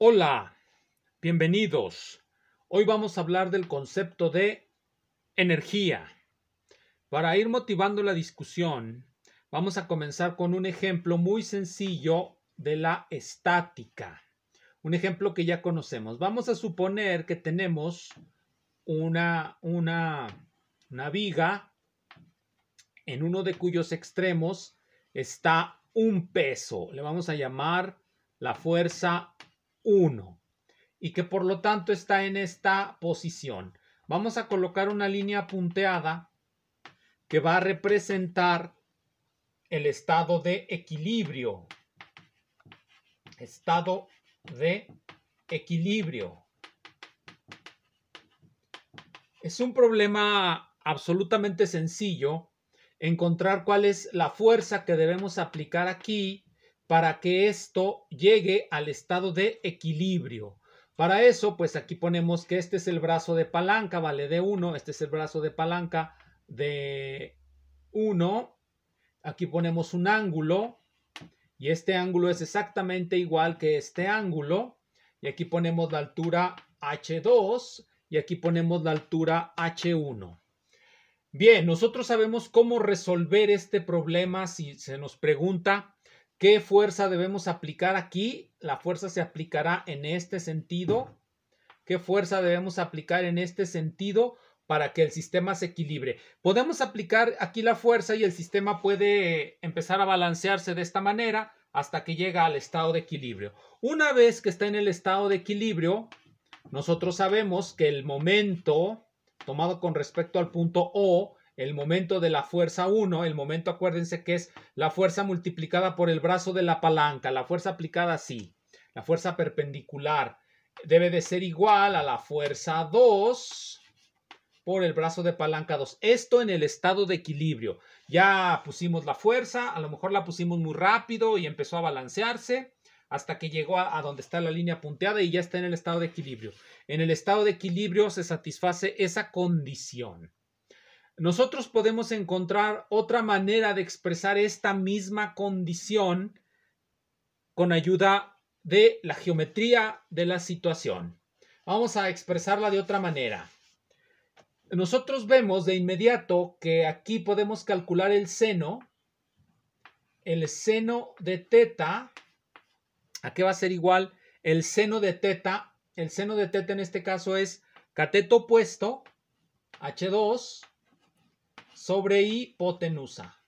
Hola, bienvenidos. Hoy vamos a hablar del concepto de energía. Para ir motivando la discusión, vamos a comenzar con un ejemplo muy sencillo de la estática. Un ejemplo que ya conocemos. Vamos a suponer que tenemos una viga en uno de cuyos extremos está un peso. Le vamos a llamar la fuerza 1 y que por lo tanto está en esta posición. Vamos a colocar una línea punteada que va a representar el estado de equilibrio. Estado de equilibrio. Es un problema absolutamente sencillo encontrar cuál es la fuerza que debemos aplicar aquí para que esto llegue al estado de equilibrio. Para eso, pues aquí ponemos que este es el brazo de palanca, vale, de 1. Este es el brazo de palanca de 1. Aquí ponemos un ángulo y este ángulo es exactamente igual que este ángulo. Y aquí ponemos la altura H2 y aquí ponemos la altura H1. Bien, nosotros sabemos cómo resolver este problema si se nos pregunta qué fuerza debemos aplicar aquí. La fuerza se aplicará en este sentido. ¿Qué fuerza debemos aplicar en este sentido para que el sistema se equilibre? Podemos aplicar aquí la fuerza y el sistema puede empezar a balancearse de esta manera hasta que llega al estado de equilibrio. Una vez que está en el estado de equilibrio, nosotros sabemos que el momento tomado con respecto al punto O, el momento de la fuerza 1, el momento, acuérdense que es la fuerza multiplicada por el brazo de la palanca, la fuerza aplicada así, la fuerza perpendicular, debe de ser igual a la fuerza 2 por el brazo de palanca 2. Esto en el estado de equilibrio. Ya pusimos la fuerza, a lo mejor la pusimos muy rápido y empezó a balancearse hasta que llegó a donde está la línea punteada y ya está en el estado de equilibrio. En el estado de equilibrio se satisface esa condición. Nosotros podemos encontrar otra manera de expresar esta misma condición con ayuda de la geometría de la situación. Vamos a expresarla de otra manera. Nosotros vemos de inmediato que aquí podemos calcular el seno de teta. ¿A qué va a ser igual? El seno de teta en este caso es cateto opuesto, H2, sobre hipotenusa.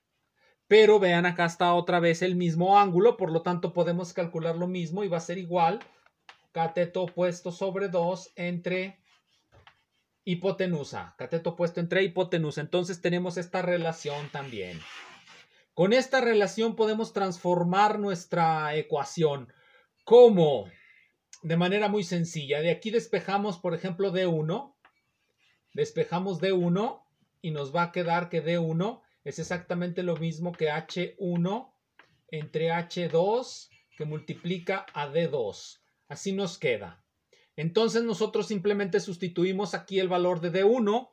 Pero vean, acá está otra vez el mismo ángulo, por lo tanto podemos calcular lo mismo y va a ser igual cateto opuesto sobre 2 entre hipotenusa. Cateto opuesto entre hipotenusa. Entonces tenemos esta relación también. Con esta relación podemos transformar nuestra ecuación. ¿Cómo? De manera muy sencilla. De aquí despejamos, por ejemplo, D1. Despejamos D1 y nos va a quedar que D1 es exactamente lo mismo que H1 entre H2 que multiplica a D2. Así nos queda. Entonces nosotros simplemente sustituimos aquí el valor de D1.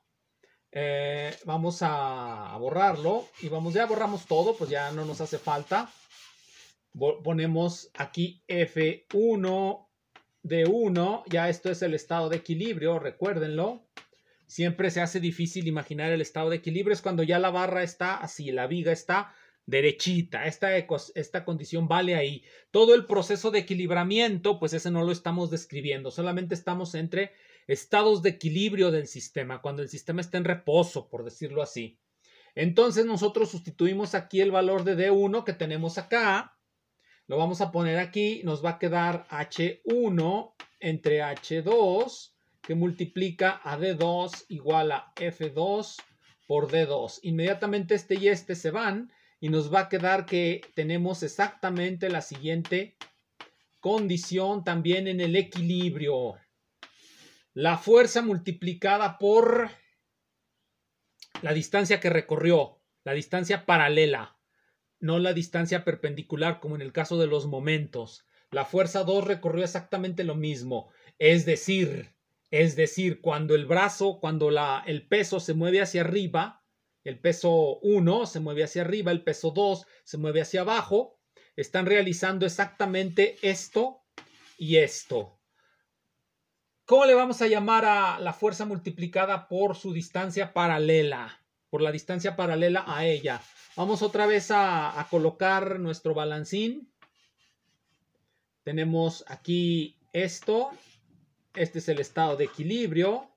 Vamos a borrarlo y ya borramos todo, pues ya no nos hace falta. Ponemos aquí F1 de 1, ya esto es el estado de equilibrio, recuérdenlo. Siempre se hace difícil imaginar el estado de equilibrio, es cuando ya la barra está así, la viga está derechita, esta condición vale ahí. Todo el proceso de equilibramiento, pues ese no lo estamos describiendo, solamente estamos entre estados de equilibrio del sistema, cuando el sistema está en reposo, por decirlo así. Entonces nosotros sustituimos aquí el valor de D1 que tenemos acá, lo vamos a poner aquí, nos va a quedar H1 entre H2 que multiplica a D2 igual a F2 por D2. Inmediatamente este y este se van y nos va a quedar que tenemos exactamente la siguiente condición también en el equilibrio. La fuerza multiplicada por la distancia que recorrió, la distancia paralela, no la distancia perpendicular como en el caso de los momentos. La fuerza 2 recorrió exactamente lo mismo. Es decir, cuando el peso se mueve hacia arriba, el peso 1 se mueve hacia arriba, el peso 2 se mueve hacia abajo, están realizando exactamente esto y esto. ¿Cómo le vamos a llamar a la fuerza multiplicada por su distancia paralela? Por la distancia paralela a ella. Vamos otra vez a colocar nuestro balancín. Tenemos aquí esto. Este es el estado de equilibrio.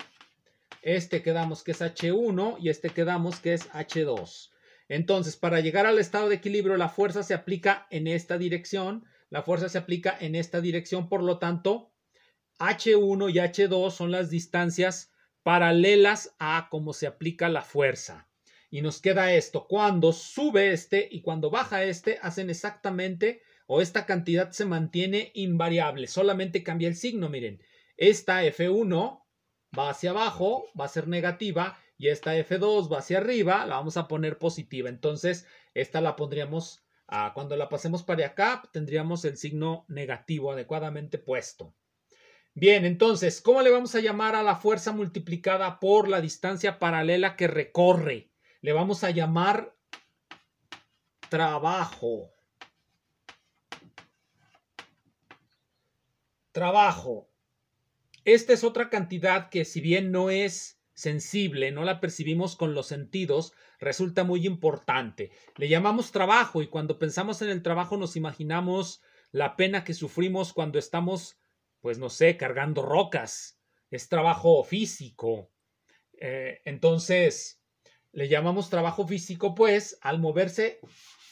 Este quedamos que es H1 y este quedamos que es H2. Entonces, para llegar al estado de equilibrio, la fuerza se aplica en esta dirección. La fuerza se aplica en esta dirección. Por lo tanto, H1 y H2 son las distancias paralelas a cómo se aplica la fuerza. Y nos queda esto. Cuando sube este y cuando baja este, hacen exactamente, o esta cantidad se mantiene invariable. Solamente cambia el signo, miren. Esta F1 va hacia abajo, va a ser negativa, y esta F2 va hacia arriba, la vamos a poner positiva. Entonces, esta la pondríamos, cuando la pasemos para acá, tendríamos el signo negativo adecuadamente puesto. Bien, entonces, ¿cómo le vamos a llamar a la fuerza multiplicada por la distancia paralela que recorre? Le vamos a llamar trabajo. Trabajo. Esta es otra cantidad que, si bien no es sensible, no la percibimos con los sentidos, resulta muy importante. Le llamamos trabajo y cuando pensamos en el trabajo nos imaginamos la pena que sufrimos cuando estamos, pues no sé, cargando rocas. Es trabajo físico. Entonces, le llamamos trabajo físico, pues, al moverse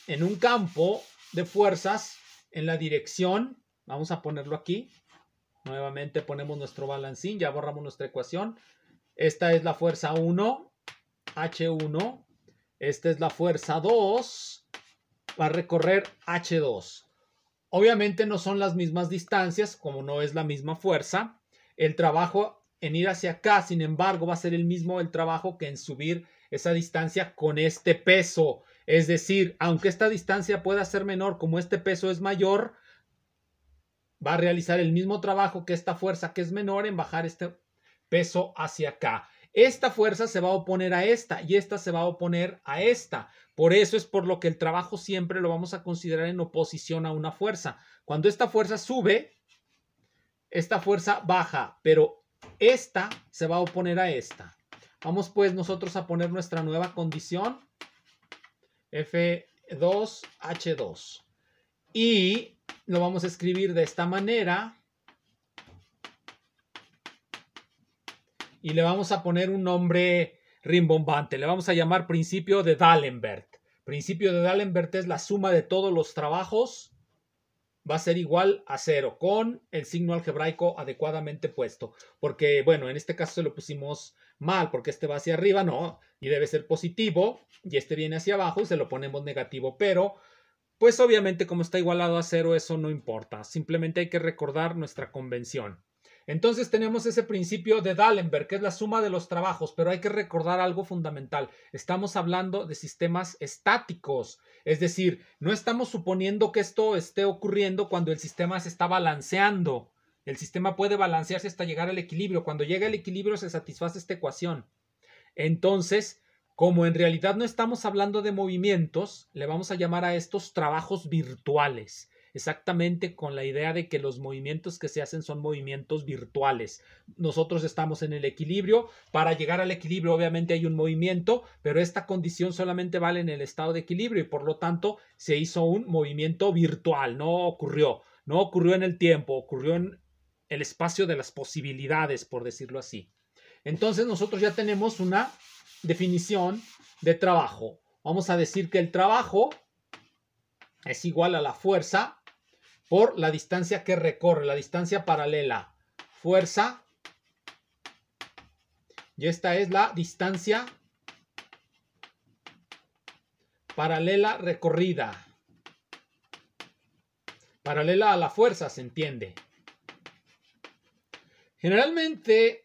en un campo de fuerzas en la dirección, vamos a ponerlo aquí. Nuevamente ponemos nuestro balancín, ya borramos nuestra ecuación. Esta es la fuerza 1, H1. Esta es la fuerza 2, va a recorrer H2. Obviamente no son las mismas distancias, como no es la misma fuerza. El trabajo en ir hacia acá, sin embargo, va a ser el mismo el trabajo que en subir esa distancia con este peso. Es decir, aunque esta distancia pueda ser menor, como este peso es mayor, va a realizar el mismo trabajo que esta fuerza que es menor en bajar este peso hacia acá. Esta fuerza se va a oponer a esta y esta se va a oponer a esta. Por eso es por lo que el trabajo siempre lo vamos a considerar en oposición a una fuerza. Cuando esta fuerza sube, esta fuerza baja, pero esta se va a oponer a esta. Vamos pues nosotros a poner nuestra nueva condición, F2H2. Y lo vamos a escribir de esta manera. Y le vamos a poner un nombre rimbombante. Le vamos a llamar principio de D'Alembert. Principio de D'Alembert es la suma de todos los trabajos. Va a ser igual a 0 con el signo algebraico adecuadamente puesto. Porque, bueno, en este caso se lo pusimos mal porque este va hacia arriba, no. Y debe ser positivo. Y este viene hacia abajo y se lo ponemos negativo. Pero, pues obviamente como está igualado a 0, eso no importa. Simplemente hay que recordar nuestra convención. Entonces tenemos ese principio de D'Alembert, que es la suma de los trabajos, pero hay que recordar algo fundamental. Estamos hablando de sistemas estáticos, es decir, no estamos suponiendo que esto esté ocurriendo cuando el sistema se está balanceando. El sistema puede balancearse hasta llegar al equilibrio. Cuando llega al equilibrio se satisface esta ecuación. Entonces, como en realidad no estamos hablando de movimientos, le vamos a llamar a estos trabajos virtuales. Exactamente con la idea de que los movimientos que se hacen son movimientos virtuales. Nosotros estamos en el equilibrio. Para llegar al equilibrio obviamente hay un movimiento, pero esta condición solamente vale en el estado de equilibrio y por lo tanto se hizo un movimiento virtual. No ocurrió en el tiempo, ocurrió en el espacio de las posibilidades, por decirlo así. Entonces nosotros ya tenemos una definición de trabajo. Vamos a decir que el trabajo es igual a la fuerza por la distancia que recorre, la distancia paralela. Fuerza. Y esta es la distancia paralela recorrida. Paralela a la fuerza, se entiende. Generalmente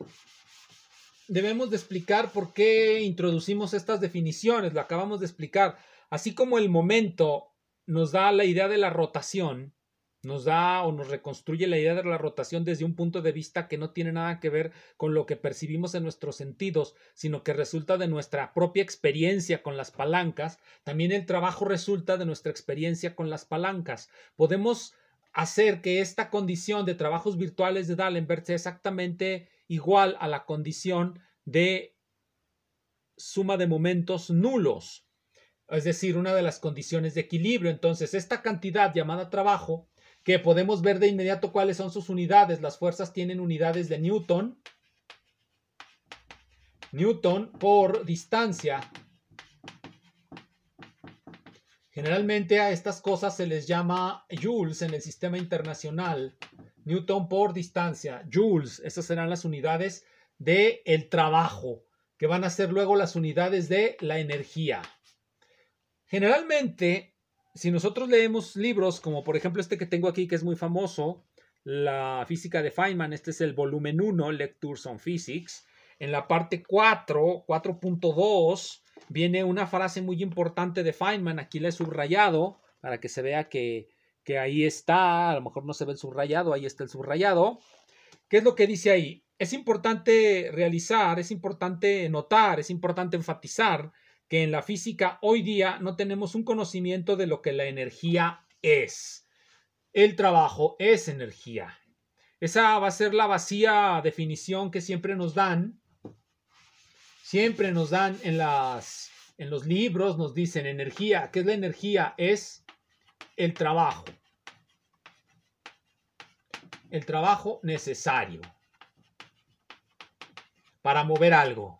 debemos de explicar por qué introducimos estas definiciones. Lo acabamos de explicar. Así como el momento nos da la idea de la rotación, nos da o nos reconstruye la idea de la rotación desde un punto de vista que no tiene nada que ver con lo que percibimos en nuestros sentidos, sino que resulta de nuestra propia experiencia con las palancas. También el trabajo resulta de nuestra experiencia con las palancas. Podemos hacer que esta condición de trabajos virtuales de D'Alembert sea exactamente igual a la condición de suma de momentos nulos, es decir, una de las condiciones de equilibrio. Entonces, esta cantidad llamada trabajo, que podemos ver de inmediato cuáles son sus unidades. Las fuerzas tienen unidades de Newton. Newton por distancia. Generalmente a estas cosas se les llama joules en el sistema internacional. Newton por distancia, joules, esas serán las unidades del trabajo, que van a ser luego las unidades de la energía. Generalmente, si nosotros leemos libros, como por ejemplo este que tengo aquí, que es muy famoso, La física de Feynman, este es el volumen 1, Lectures on Physics, en la parte 4.2, viene una frase muy importante de Feynman, aquí la he subrayado, para que se vea que ahí está, a lo mejor no se ve el subrayado, ahí está el subrayado. ¿Qué es lo que dice ahí? Es importante realizar, es importante notar, es importante enfatizar que en la física hoy día no tenemos un conocimiento de lo que la energía es. El trabajo es energía. Esa va a ser la vacía definición que siempre nos dan. Siempre nos dan en los libros, nos dicen energía. ¿Qué es la energía? Es el trabajo. El trabajo necesario para mover algo.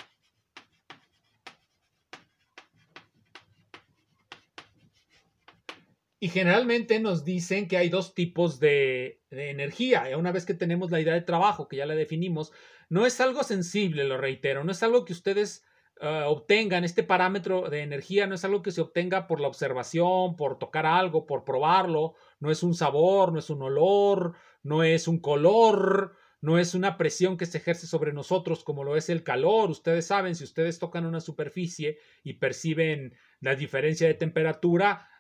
Y generalmente nos dicen que hay dos tipos de energía. Una vez que tenemos la idea de trabajo, que ya la definimos, no es algo sensible, lo reitero, no es algo que ustedes obtengan. Este parámetro de energía no es algo que se obtenga por la observación, por tocar algo, por probarlo. No es un sabor, no es un olor, no es un color, no es una presión que se ejerce sobre nosotros como lo es el calor. Ustedes saben, si ustedes tocan una superficie y perciben la diferencia de temperatura,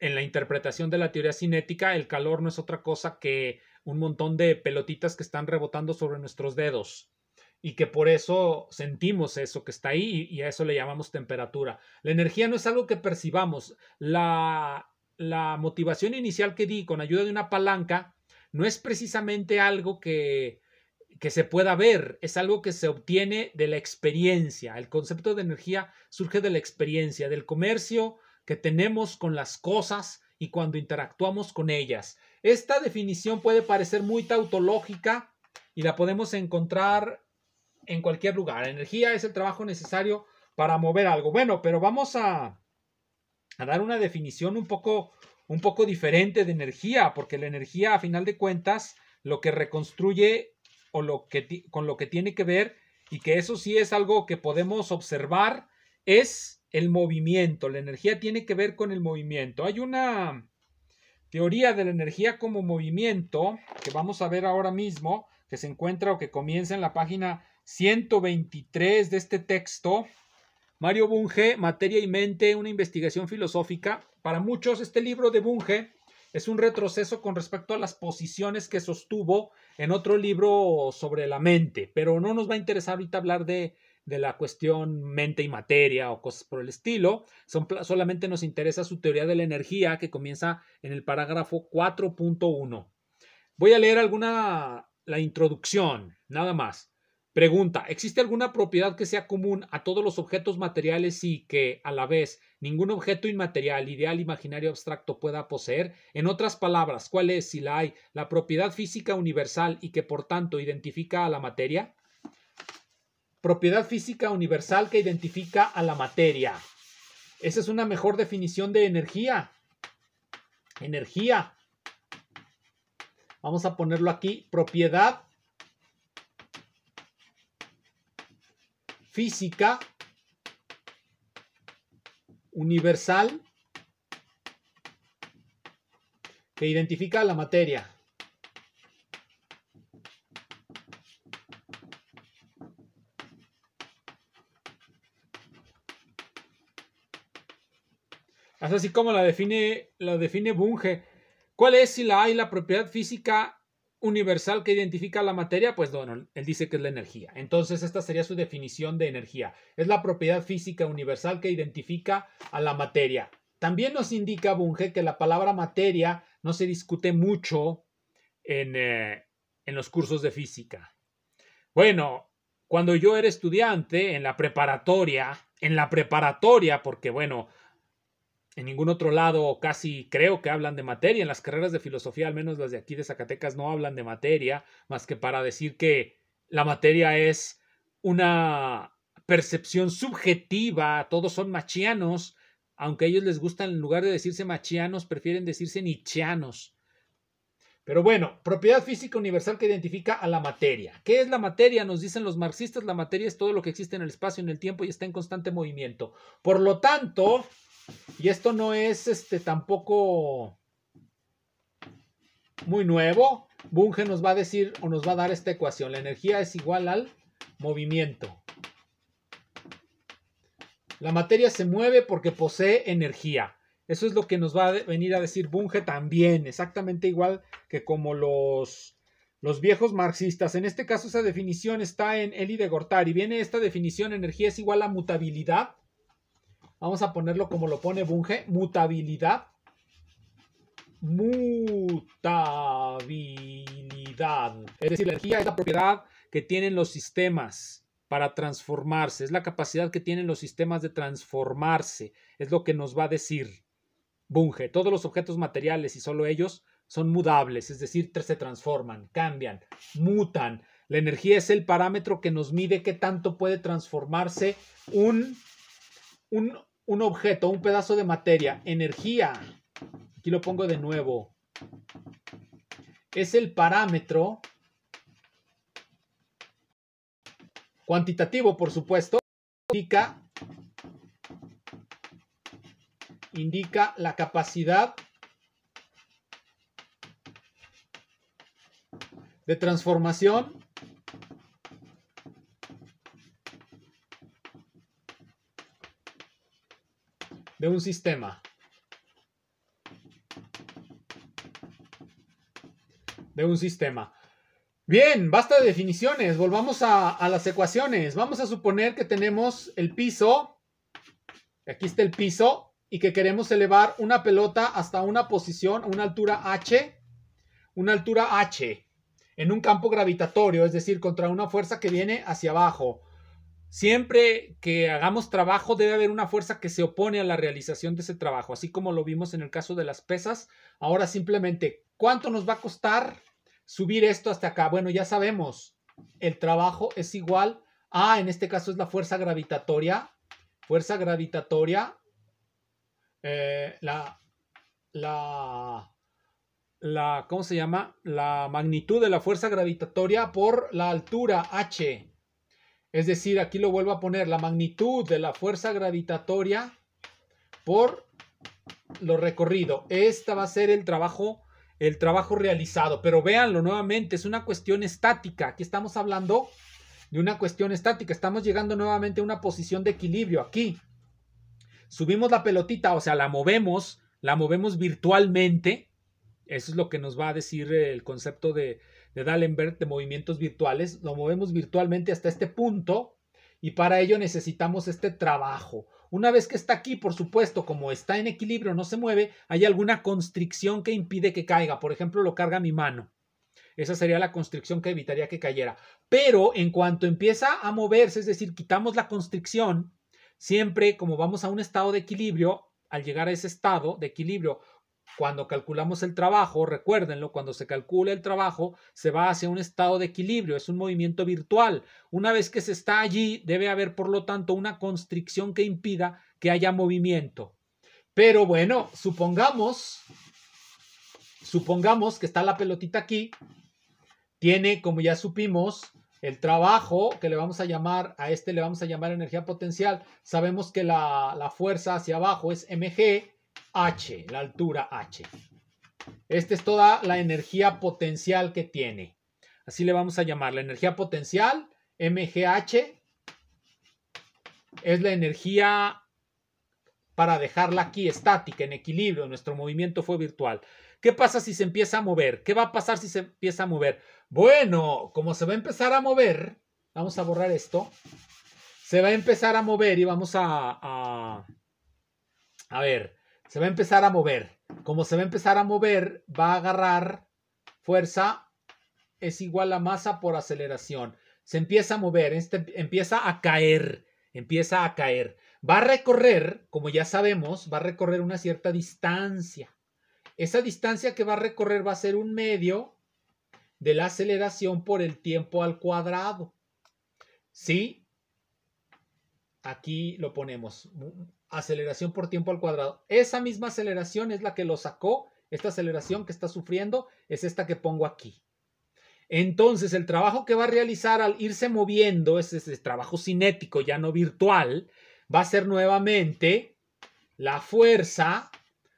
en la interpretación de la teoría cinética, el calor no es otra cosa que un montón de pelotitas que están rebotando sobre nuestros dedos y que por eso sentimos eso que está ahí y a eso le llamamos temperatura. La energía no es algo que percibamos. La motivación inicial que di con ayuda de una palanca no es precisamente algo que se pueda ver, es algo que se obtiene de la experiencia. El concepto de energía surge de la experiencia, del comercio que tenemos con las cosas y cuando interactuamos con ellas. Esta definición puede parecer muy tautológica y la podemos encontrar en cualquier lugar. Energía es el trabajo necesario para mover algo. Bueno, pero vamos a dar una definición un poco diferente de energía, porque la energía, a final de cuentas, lo que reconstruye o con lo que tiene que ver, y que eso sí es algo que podemos observar, es el movimiento. La energía tiene que ver con el movimiento. Hay una teoría de la energía como movimiento que vamos a ver ahora mismo, que se encuentra o que comienza en la página 123 de este texto. Mario Bunge, Materia y Mente, una investigación filosófica. Para muchos, este libro de Bunge es un retroceso con respecto a las posiciones que sostuvo en otro libro sobre la mente, pero no nos va a interesar ahorita hablar de la cuestión mente y materia o cosas por el estilo. Solamente nos interesa su teoría de la energía, que comienza en el parágrafo 4.1. Voy a leer la introducción, nada más. Pregunta: ¿existe alguna propiedad que sea común a todos los objetos materiales y que, a la vez, ningún objeto inmaterial, ideal, imaginario, abstracto pueda poseer? En otras palabras, ¿cuál es, si la hay, la propiedad física universal y que, por tanto, identifica a la materia? Propiedad física universal que identifica a la materia. Esa es una mejor definición de energía. Energía. Vamos a ponerlo aquí. Propiedad física universal que identifica a la materia. Así como la define Bunge. ¿Cuál es, si la hay, la propiedad física universal que identifica la materia? Pues bueno, él dice que es la energía. Entonces esta sería su definición de energía. Es la propiedad física universal que identifica a la materia. También nos indica Bunge que la palabra materia no se discute mucho en los cursos de física. Bueno, cuando yo era estudiante en la preparatoria, porque bueno, en ningún otro lado casi creo que hablan de materia. En las carreras de filosofía, al menos las de aquí de Zacatecas, no hablan de materia, más que para decir que la materia es una percepción subjetiva, todos son machianos, aunque a ellos les gustan, en lugar de decirse machianos, prefieren decirse nietzscheanos. Pero bueno, propiedad física universal que identifica a la materia. ¿Qué es la materia? Nos dicen los marxistas, la materia es todo lo que existe en el espacio, en el tiempo y está en constante movimiento. Por lo tanto, y esto no es tampoco muy nuevo, Bunge nos va a decir o nos va a dar esta ecuación. La energía es igual al movimiento. La materia se mueve porque posee energía. Eso es lo que nos va a venir a decir Bunge también, exactamente igual que como los viejos marxistas. En este caso esa definición está en Elie de Gortari. Viene esta definición, energía es igual a mutabilidad. Vamos a ponerlo como lo pone Bunge, mutabilidad. Mutabilidad. Es decir, la energía es la propiedad que tienen los sistemas para transformarse. Es la capacidad que tienen los sistemas de transformarse. Es lo que nos va a decir Bunge. Todos los objetos materiales y solo ellos son mudables, es decir, se transforman, cambian, mutan. La energía es el parámetro que nos mide qué tanto puede transformarse un objeto, un pedazo de materia. Energía, aquí lo pongo de nuevo, es el parámetro cuantitativo, por supuesto, indica la capacidad de transformación de un sistema. Bien, basta de definiciones. Volvamos a las ecuaciones. Vamos a suponer que tenemos el piso. Aquí está el piso. Y que queremos elevar una pelota hasta una posición, una altura h. Una altura h. En un campo gravitatorio, es decir, contra una fuerza que viene hacia abajo. Siempre que hagamos trabajo debe haber una fuerza que se opone a la realización de ese trabajo, así como lo vimos en el caso de las pesas. Ahora simplemente, ¿cuánto nos va a costar subir esto hasta acá? Bueno, ya sabemos, el trabajo es igual a, en este caso es la fuerza gravitatoria. Fuerza gravitatoria, ¿cómo se llama? La magnitud de la fuerza gravitatoria por la altura h. Es decir, aquí lo vuelvo a poner, la magnitud de la fuerza gravitatoria por lo recorrido. Esta va a ser el trabajo realizado. Pero véanlo nuevamente, es una cuestión estática. Aquí estamos hablando de una cuestión estática. Estamos llegando nuevamente a una posición de equilibrio. Aquí subimos la pelotita, o sea, la movemos virtualmente. Eso es lo que nos va a decir el concepto de D'Alembert de movimientos virtuales. Lo movemos virtualmente hasta este punto y para ello necesitamos este trabajo. Una vez que está aquí, por supuesto, como está en equilibrio, no se mueve, hay alguna constricción que impide que caiga. Por ejemplo, lo carga mi mano. Esa sería la constricción que evitaría que cayera. Pero en cuanto empieza a moverse, es decir, quitamos la constricción, siempre como vamos a un estado de equilibrio, al llegar a ese estado de equilibrio, cuando calculamos el trabajo, recuérdenlo, cuando se calcula el trabajo, se va hacia un estado de equilibrio, es un movimiento virtual. Una vez que se está allí, debe haber, por lo tanto, una constricción que impida que haya movimiento. Pero bueno, supongamos que está la pelotita aquí, tiene, como ya supimos, el trabajo que le vamos a llamar, a este le vamos a llamar energía potencial. Sabemos que la fuerza hacia abajo es mg, h, la altura h. Esta es toda la energía potencial que tiene. Así le vamos a llamar la energía potencial, mgh, es la energía para dejarla aquí estática, en equilibrio. Nuestro movimiento fue virtual. ¿Qué pasa si se empieza a mover? ¿Qué va a pasar si se empieza a mover? Bueno, como se va a empezar a mover, vamos a borrar esto. Se va a empezar a mover y vamos a ver. Se va a empezar a mover. Como se va a empezar a mover, va a agarrar fuerza es igual a masa por aceleración. Se empieza a mover, empieza a caer, Va a recorrer, como ya sabemos, va a recorrer una cierta distancia. Esa distancia que va a recorrer va a ser un medio de la aceleración por el tiempo al cuadrado. ¿Sí? Aquí lo ponemos. Aceleración por tiempo al cuadrado. Esa misma aceleración es la que lo sacó. Esta aceleración que está sufriendo es esta que pongo aquí. Entonces, el trabajo que va a realizar al irse moviendo, ese trabajo cinético, ya no virtual, va a ser nuevamente la fuerza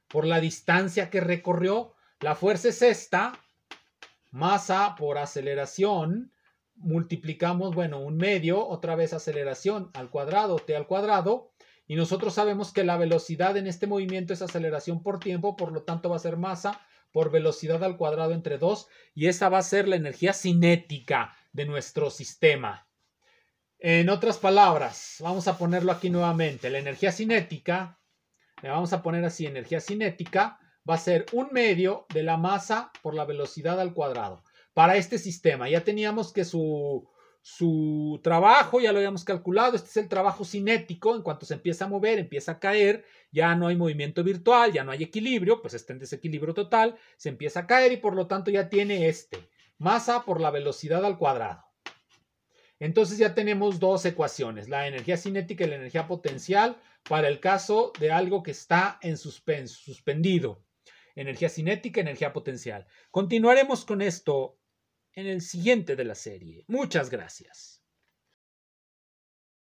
por la distancia que recorrió. La fuerza es esta, masa por aceleración, multiplicamos, bueno, un medio, otra vez aceleración al cuadrado, t al cuadrado, y nosotros sabemos que la velocidad en este movimiento es aceleración por tiempo, por lo tanto va a ser masa por velocidad al cuadrado entre 2, y esa va a ser la energía cinética de nuestro sistema. En otras palabras, vamos a ponerlo aquí nuevamente, la energía cinética, le vamos a poner así, energía cinética, va a ser un medio de la masa por la velocidad al cuadrado. Para este sistema, ya teníamos que su trabajo, ya lo habíamos calculado, este es el trabajo cinético, en cuanto se empieza a mover, empieza a caer, ya no hay movimiento virtual, ya no hay equilibrio, pues está en desequilibrio total, se empieza a caer y por lo tanto ya tiene masa por la velocidad al cuadrado. Entonces ya tenemos dos ecuaciones, la energía cinética y la energía potencial para el caso de algo que está en suspenso, suspendido. Energía cinética, energía potencial. Continuaremos con esto en el siguiente de la serie. Muchas gracias.